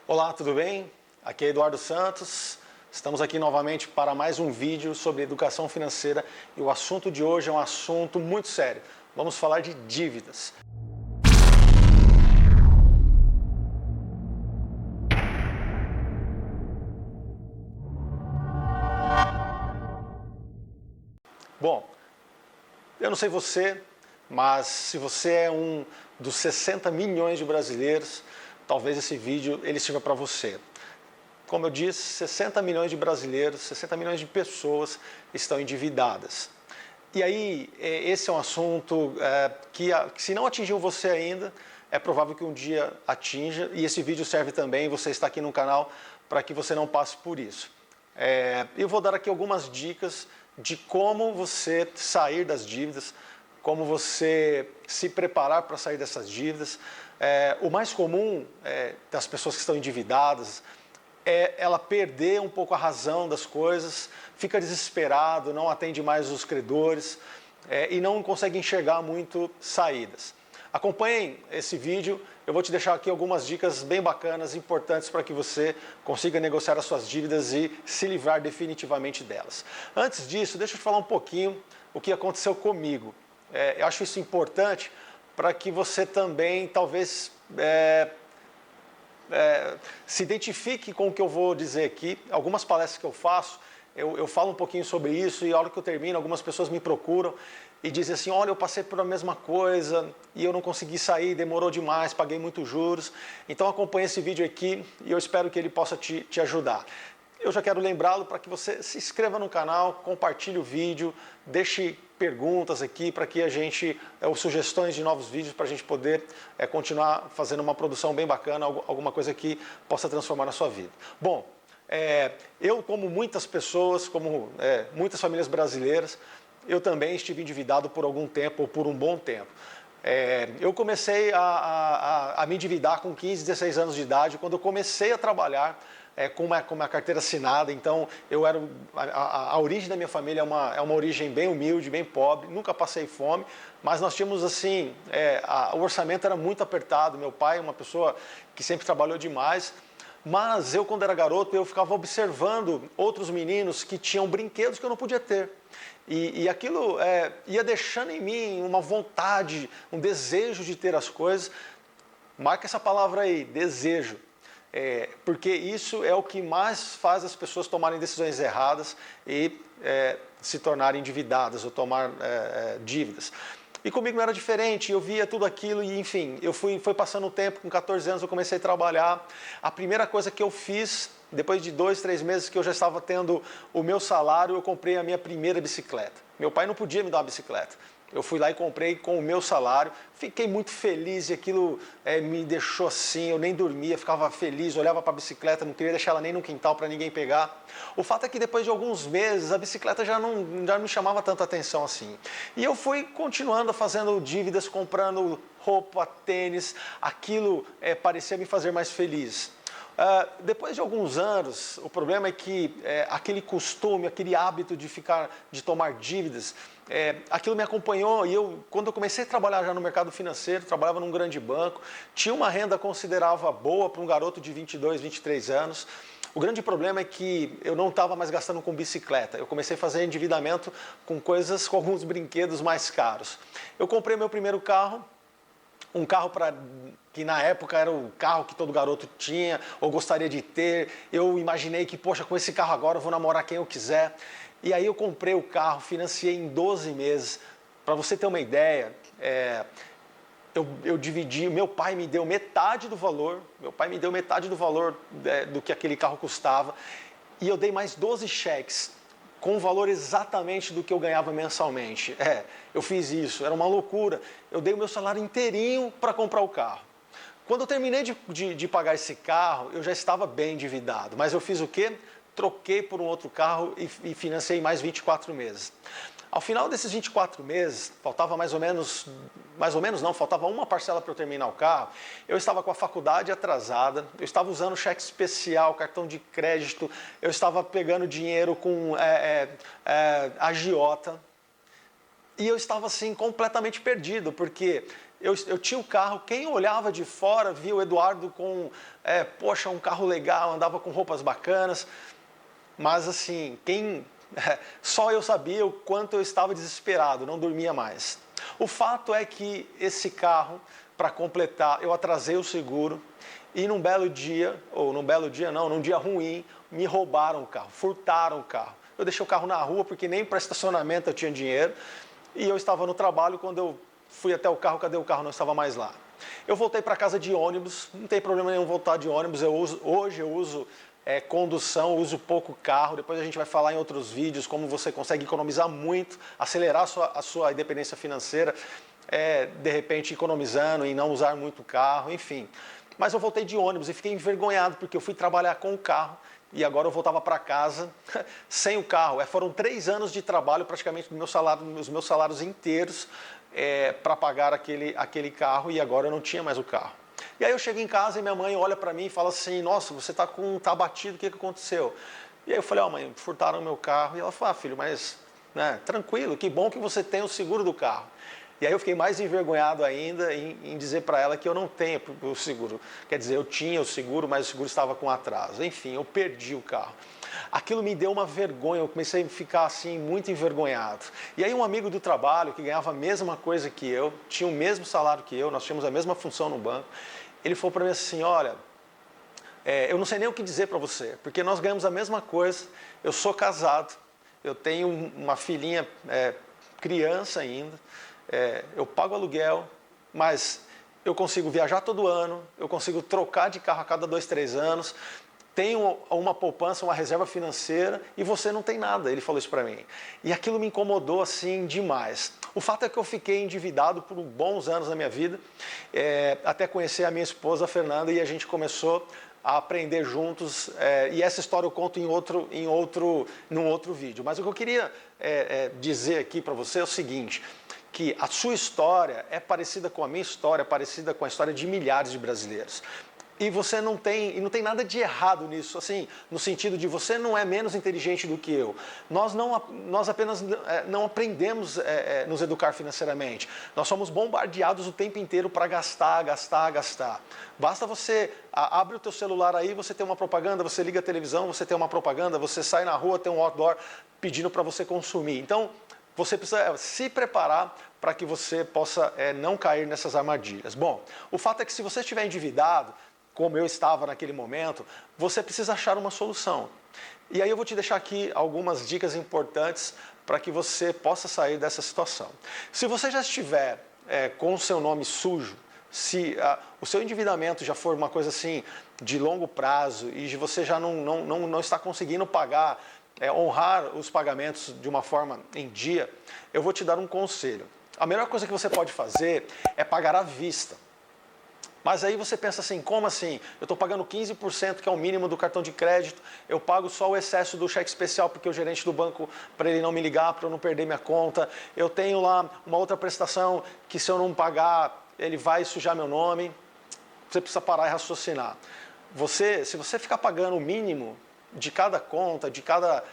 Olá, tudo bem? Aqui é Eduardo Santos. Estamos aqui novamente para mais um vídeo sobre educação financeira e o assunto de hoje é um assunto muito sério. Vamos falar de dívidas. Bom, eu não sei você, mas se você é um dos 60 milhões de brasileiros, talvez esse vídeo ele sirva para você. Como eu disse, 60 milhões de brasileiros, 60 milhões de pessoas estão endividadas. E aí, esse é um assunto que se não atingiu você ainda, é provável que um dia atinja, e esse vídeo serve também, você está aqui no canal, para que você não passe por isso. Eu vou dar aqui algumas dicas de como você sair das dívidas, como você se preparar para sair dessas dívidas. O mais comum das pessoas que estão endividadas é ela perder um pouco a razão das coisas, fica desesperado, não atende mais os credores e não consegue enxergar muito saídas. Acompanhem esse vídeo, eu vou te deixar aqui algumas dicas bem bacanas, importantes para que você consiga negociar as suas dívidas e se livrar definitivamente delas. Antes disso, deixa eu te falar um pouquinho o que aconteceu comigo. Eu acho isso importante para que você também talvez se identifique com o que eu vou dizer aqui. Algumas palestras que eu faço, eu falo um pouquinho sobre isso e a hora que eu termino, algumas pessoas me procuram e dizem assim, olha, eu passei por a mesma coisa e eu não consegui sair, demorou demais, paguei muitos juros. Então acompanhe esse vídeo aqui e eu espero que ele possa te ajudar. Eu já quero lembrá-lo para que você se inscreva no canal, compartilhe o vídeo, deixe perguntas aqui para que a gente, ou sugestões de novos vídeos para a gente poder continuar fazendo uma produção bem bacana, alguma coisa que possa transformar na sua vida. Bom, eu como muitas pessoas, como muitas famílias brasileiras, eu também estive endividado por algum tempo, ou por um bom tempo. Eu comecei a me endividar com 15, 16 anos de idade, quando eu comecei a trabalhar com uma carteira assinada. Então, a origem da minha família é uma origem bem humilde, bem pobre, nunca passei fome, mas nós tínhamos assim, o orçamento era muito apertado. Meu pai é uma pessoa que sempre trabalhou demais, mas eu, quando era garoto, eu ficava observando outros meninos que tinham brinquedos que eu não podia ter. E aquilo ia deixando em mim uma vontade, um desejo de ter as coisas. Marca essa palavra aí, desejo. Porque isso é o que mais faz as pessoas tomarem decisões erradas e se tornarem endividadas ou tomar dívidas. E comigo não era diferente, eu via tudo aquilo e, enfim, foi passando o tempo, com 14 anos eu comecei a trabalhar. A primeira coisa que eu fiz, depois de 2, 3 meses que eu já estava tendo o meu salário, eu comprei a minha primeira bicicleta. Meu pai não podia me dar uma bicicleta. Eu fui lá e comprei com o meu salário, fiquei muito feliz e aquilo me deixou assim, eu nem dormia, ficava feliz, olhava para a bicicleta, não queria deixar ela nem no quintal para ninguém pegar. O fato é que depois de alguns meses a bicicleta já não me chamava tanta atenção assim. E eu fui continuando fazendo dívidas, comprando roupa, tênis, aquilo parecia me fazer mais feliz. Depois de alguns anos, o problema é que aquele costume, aquele hábito de tomar dívidas, aquilo me acompanhou. E quando eu comecei a trabalhar já no mercado financeiro, trabalhava num grande banco, tinha uma renda considerável boa para um garoto de 22, 23 anos. O grande problema é que eu não estava mais gastando com bicicleta. Eu comecei a fazer endividamento com alguns brinquedos mais caros. Eu comprei meu primeiro carro, um carro que na época era o carro que todo garoto tinha ou gostaria de ter. Eu imaginei que, poxa, com esse carro agora eu vou namorar quem eu quiser. E aí eu comprei o carro, financiei em 12 meses. Para você ter uma ideia, eu dividi, meu pai me deu metade do valor, do que aquele carro custava, e eu dei mais 12 cheques, com o valor exatamente do que eu ganhava mensalmente. Eu fiz isso, era uma loucura. Eu dei o meu salário inteirinho para comprar o carro. Quando eu terminei de pagar esse carro, eu já estava bem endividado. Mas eu fiz o quê? Troquei por um outro carro e financei mais 24 meses. Ao final desses 24 meses, faltava faltava uma parcela para eu terminar o carro. Eu estava com a faculdade atrasada, eu estava usando cheque especial, cartão de crédito, eu estava pegando dinheiro com agiota. E eu estava assim completamente perdido, porque eu tinha o carro, quem olhava de fora via o Eduardo com, poxa, um carro legal, andava com roupas bacanas, mas assim, só eu sabia o quanto eu estava desesperado, não dormia mais. O fato é que esse carro, para completar, eu atrasei o seguro e num belo dia, ou num belo dia não, num dia ruim, me roubaram o carro, furtaram o carro. Eu deixei o carro na rua porque nem para estacionamento eu tinha dinheiro e eu estava no trabalho. Quando eu fui até o carro, cadê o carro? Não estava mais lá. Eu voltei para casa de ônibus, não tem problema nenhum voltar de ônibus, hoje eu uso condução, uso pouco carro. Depois a gente vai falar em outros vídeos como você consegue economizar muito, acelerar a sua independência financeira, de repente economizando e não usar muito carro, enfim. Mas eu voltei de ônibus e fiquei envergonhado porque eu fui trabalhar com o carro e agora eu voltava para casa sem o carro. Foram 3 anos de trabalho, praticamente os meus salários inteiros para pagar aquele carro, e agora eu não tinha mais o carro. E aí eu chego em casa e minha mãe olha para mim e fala assim: nossa, você tá batido, o que aconteceu? E aí eu falei: mãe, furtaram o meu carro. E ela falou: filho, mas tranquilo, que bom que você tem o seguro do carro. E aí eu fiquei mais envergonhado ainda em dizer para ela que eu não tenho o seguro. Quer dizer, eu tinha o seguro, mas o seguro estava com atraso. Enfim, eu perdi o carro. Aquilo me deu uma vergonha, eu comecei a ficar assim muito envergonhado. E aí um amigo do trabalho, que ganhava a mesma coisa que eu, tinha o mesmo salário que eu, nós tínhamos a mesma função no banco, ele falou para mim assim: olha, eu não sei nem o que dizer para você, porque nós ganhamos a mesma coisa, eu sou casado, eu tenho uma filhinha criança ainda, eu pago aluguel, mas eu consigo viajar todo ano, eu consigo trocar de carro a cada 2, 3 anos, tenho uma poupança, uma reserva financeira, e você não tem nada. Ele falou isso para mim. E aquilo me incomodou assim demais. O fato é que eu fiquei endividado por bons anos na minha vida, até conhecer a minha esposa, a Fernanda, e a gente começou a aprender juntos, e essa história eu conto num outro vídeo. Mas o que eu queria dizer aqui para você é o seguinte: que a sua história é parecida com a minha história, é parecida com a história de milhares de brasileiros. E você não tem nada de errado nisso, assim, no sentido de você não é menos inteligente do que eu. Nós apenas não aprendemos nos educar financeiramente. Nós somos bombardeados o tempo inteiro para gastar, gastar, gastar. Basta você abre o teu celular aí, você tem uma propaganda, você liga a televisão, você tem uma propaganda, você sai na rua, tem um outdoor pedindo para você consumir. Então, você precisa se preparar para que você possa não cair nessas armadilhas. Bom, o fato é que se você estiver endividado, como eu estava naquele momento, você precisa achar uma solução. E aí eu vou te deixar aqui algumas dicas importantes para que você possa sair dessa situação. Se você já estiver com o seu nome sujo, se o seu endividamento já for uma coisa assim de longo prazo e você já não está conseguindo pagar, honrar os pagamentos de uma forma em dia, eu vou te dar um conselho. A melhor coisa que você pode fazer é pagar à vista. Mas aí você pensa assim: como assim? Eu estou pagando 15%, que é o mínimo do cartão de crédito, eu pago só o excesso do cheque especial porque o gerente do banco, para ele não me ligar, para eu não perder minha conta, eu tenho lá uma outra prestação que se eu não pagar, ele vai sujar meu nome. Você precisa parar e raciocinar. Se você ficar pagando o mínimo de cada conta, de cada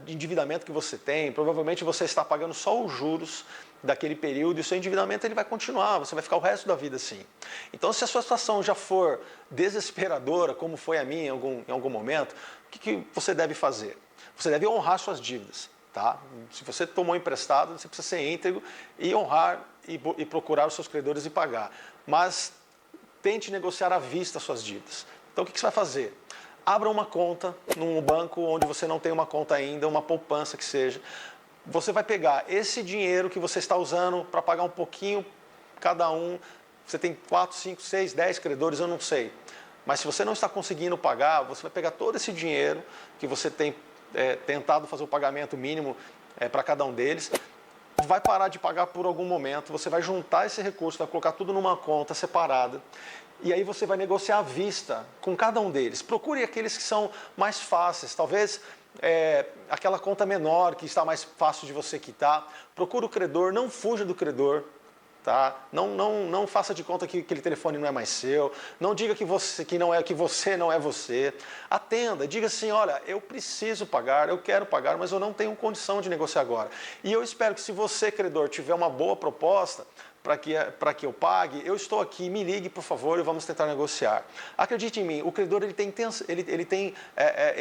endividamento que você tem, provavelmente você está pagando só os juros daquele período, e o seu endividamento ele vai continuar, você vai ficar o resto da vida assim. Então, se a sua situação já for desesperadora, como foi a minha em algum momento, o que você deve fazer? Você deve honrar suas dívidas. Tá? Se você tomou emprestado, você precisa ser íntegro e honrar e procurar os seus credores e pagar. Mas tente negociar à vista as suas dívidas. Então, o que você vai fazer? Abra uma conta num banco onde você não tem uma conta ainda, uma poupança que seja. Você vai pegar esse dinheiro que você está usando para pagar um pouquinho cada um. Você tem 4, 5, 6, 10 credores, eu não sei. Mas se você não está conseguindo pagar, você vai pegar todo esse dinheiro que você tem tentado fazer o pagamento mínimo para cada um deles, vai parar de pagar por algum momento, você vai juntar esse recurso, vai colocar tudo numa conta separada, e aí você vai negociar à vista com cada um deles. Procure aqueles que são mais fáceis, talvez aquela conta menor que está mais fácil de você quitar. Procure o credor, não fuja do credor. Tá? Não faça de conta que aquele telefone não é mais seu, não diga que você não é você. Atenda, diga assim: olha, eu preciso pagar, eu quero pagar, mas eu não tenho condição de negociar agora. E eu espero que, se você, credor, tiver uma boa proposta, para que eu pague, eu estou aqui, me ligue, por favor, e vamos tentar negociar. Acredite em mim, o credor ele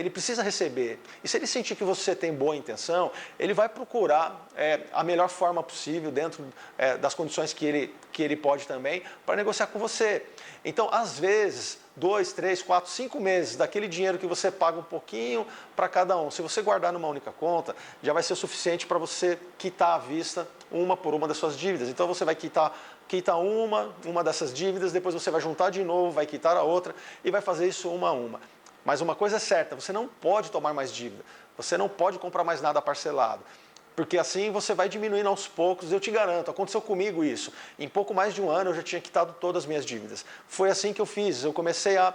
precisa receber. E se ele sentir que você tem boa intenção, ele vai procurar a melhor forma possível, dentro das condições que ele pode também, para negociar com você. Então, às vezes, 2, 3, 4, 5 meses daquele dinheiro que você paga um pouquinho para cada um, se você guardar numa única conta, já vai ser o suficiente para você quitar à vista uma por uma das suas dívidas. Então você vai quitar uma dessas dívidas, depois você vai juntar de novo, vai quitar a outra e vai fazer isso uma a uma. Mas uma coisa é certa, você não pode tomar mais dívida, você não pode comprar mais nada parcelado. Porque assim você vai diminuindo aos poucos, eu te garanto, aconteceu comigo isso. Em pouco mais de um ano eu já tinha quitado todas as minhas dívidas. Foi assim que eu fiz, eu comecei a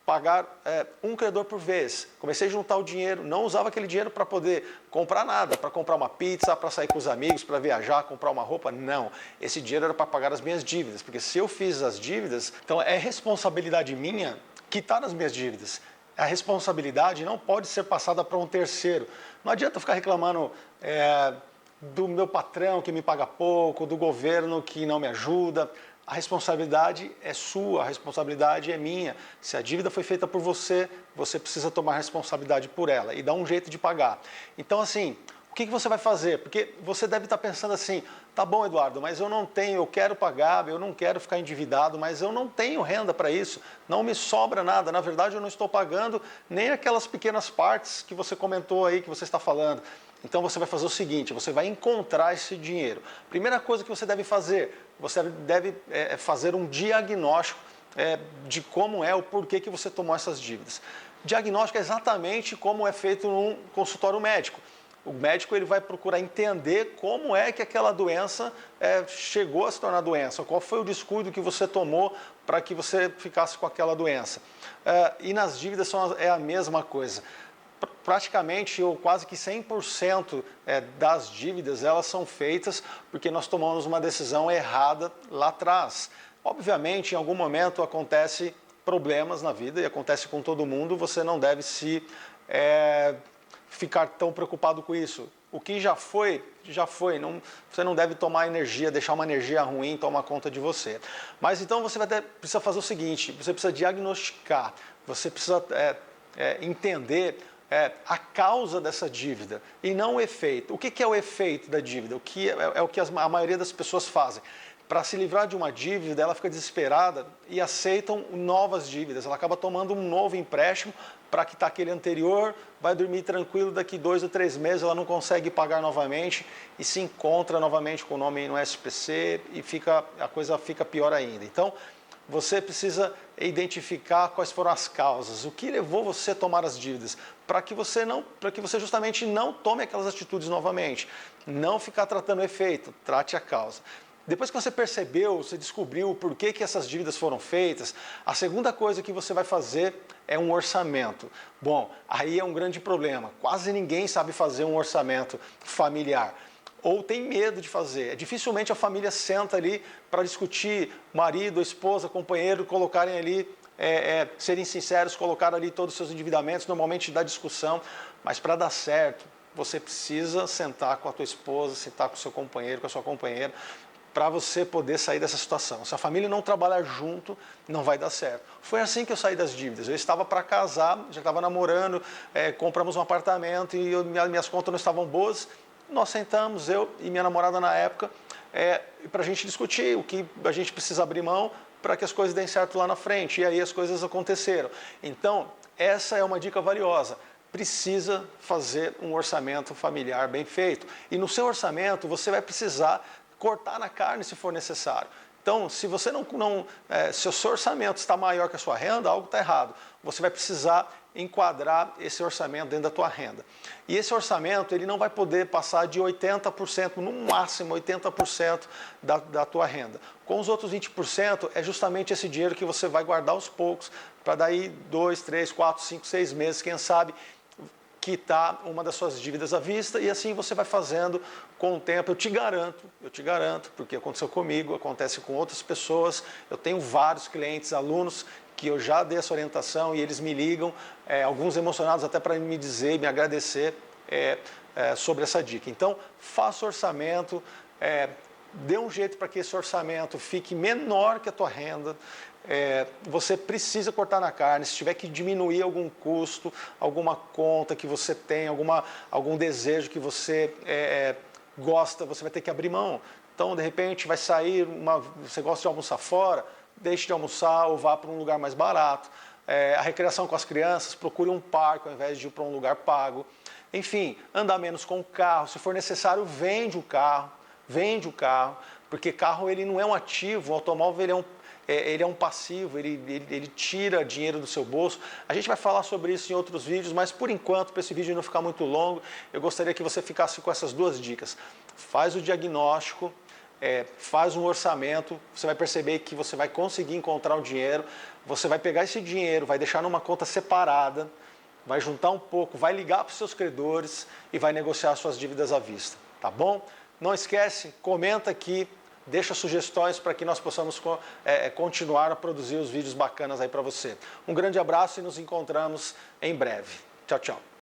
pagar um credor por vez. Comecei a juntar o dinheiro, não usava aquele dinheiro para poder comprar nada, para comprar uma pizza, para sair com os amigos, para viajar, comprar uma roupa, não. Esse dinheiro era para pagar as minhas dívidas, porque se eu fiz as dívidas, então é responsabilidade minha quitar as minhas dívidas. A responsabilidade não pode ser passada para um terceiro. Não adianta ficar reclamando do meu patrão que me paga pouco, do governo que não me ajuda. A responsabilidade é sua, a responsabilidade é minha. Se a dívida foi feita por você, você precisa tomar responsabilidade por ela e dar um jeito de pagar. Então, assim, o que você vai fazer? Porque você deve estar pensando assim, tá bom, Eduardo, mas eu não tenho, eu quero pagar, eu não quero ficar endividado, mas eu não tenho renda para isso, não me sobra nada. Na verdade, eu não estou pagando nem aquelas pequenas partes que você comentou aí, que você está falando. Então você vai fazer o seguinte, você vai encontrar esse dinheiro. Primeira coisa que você deve fazer, você deve fazer um diagnóstico de como é, o porquê que você tomou essas dívidas. Diagnóstico é exatamente como é feito num consultório médico. O médico ele vai procurar entender como é que aquela doença chegou a se tornar doença, qual foi o descuido que você tomou para que você ficasse com aquela doença. E nas dívidas é a mesma coisa. Praticamente ou quase que 100% das dívidas elas são feitas porque nós tomamos uma decisão errada lá atrás. Obviamente, em algum momento acontece problemas na vida e acontece com todo mundo, você não deve se ficar tão preocupado com isso. O que já foi, você não deve tomar energia, deixar uma energia ruim tomar conta de você. Mas então você precisa fazer o seguinte, você precisa diagnosticar, você precisa entender a causa dessa dívida e não o efeito. O que é o efeito da dívida? O que é o que a maioria das pessoas fazem. Para se livrar de uma dívida, ela fica desesperada e aceitam novas dívidas. Ela acaba tomando um novo empréstimo para quitar aquele anterior, vai dormir tranquilo, daqui 2 ou 3 meses ela não consegue pagar novamente e se encontra novamente com o nome no SPC e a coisa fica pior ainda. Então, você precisa identificar quais foram as causas, o que levou você a tomar as dívidas, para que você justamente não tome aquelas atitudes novamente. Não ficar tratando o efeito, trate a causa. Depois que você percebeu, você descobriu o porquê que essas dívidas foram feitas, a segunda coisa que você vai fazer é um orçamento. Bom, aí é um grande problema. Quase ninguém sabe fazer um orçamento familiar. Ou tem medo de fazer. Dificilmente a família senta ali para discutir, marido, esposa, companheiro, colocarem ali, serem sinceros, colocar ali todos os seus endividamentos, normalmente dá discussão, mas para dar certo, você precisa sentar com a tua esposa, sentar com o seu companheiro, com a sua companheira, para você poder sair dessa situação. Se a família não trabalhar junto, não vai dar certo. Foi assim que eu saí das dívidas. Eu estava para casar, já estava namorando, compramos um apartamento e minhas contas não estavam boas. Nós sentamos, eu e minha namorada na época, para a gente discutir o que a gente precisa abrir mão para que as coisas deem certo lá na frente. E aí as coisas aconteceram. Então, essa é uma dica valiosa. Precisa fazer um orçamento familiar bem feito. E no seu orçamento, você vai precisar cortar na carne se for necessário. Então, se você se o seu orçamento está maior que a sua renda, algo está errado. Você vai precisar enquadrar esse orçamento dentro da tua renda. E esse orçamento, ele não vai poder passar de 80%, no máximo 80% da tua renda. Com os outros 20%, é justamente esse dinheiro que você vai guardar aos poucos, para daí 2, 3, 4, 5, 6 meses, quem sabe, quitar uma das suas dívidas à vista e assim você vai fazendo com o tempo. Eu te garanto, porque aconteceu comigo, acontece com outras pessoas, eu tenho vários clientes, alunos, que eu já dei essa orientação e eles me ligam, alguns emocionados até para me dizer, me agradecer sobre essa dica. Então, faça orçamento, dê um jeito para que esse orçamento fique menor que a tua renda. Você precisa cortar na carne. Se tiver que diminuir algum custo, alguma conta que você tem, algum desejo que você gosta, você vai ter que abrir mão. Então, de repente, vai sair, você gosta de almoçar fora, deixe de almoçar ou vá para um lugar mais barato. A recreação com as crianças, procure um parque ao invés de ir para um lugar pago. Enfim, andar menos com o carro. Se for necessário, vende o carro, porque carro ele não é um ativo, o automóvel ele é um passivo, ele tira dinheiro do seu bolso. A gente vai falar sobre isso em outros vídeos, mas por enquanto, para esse vídeo não ficar muito longo, eu gostaria que você ficasse com essas duas dicas. Faz o diagnóstico, faz um orçamento, você vai perceber que você vai conseguir encontrar o dinheiro, você vai pegar esse dinheiro, vai deixar numa conta separada, vai juntar um pouco, vai ligar para os seus credores e vai negociar suas dívidas à vista, tá bom? Não esquece, comenta aqui, deixa sugestões para que nós possamos continuar a produzir os vídeos bacanas aí para você. Um grande abraço e nos encontramos em breve. Tchau, tchau.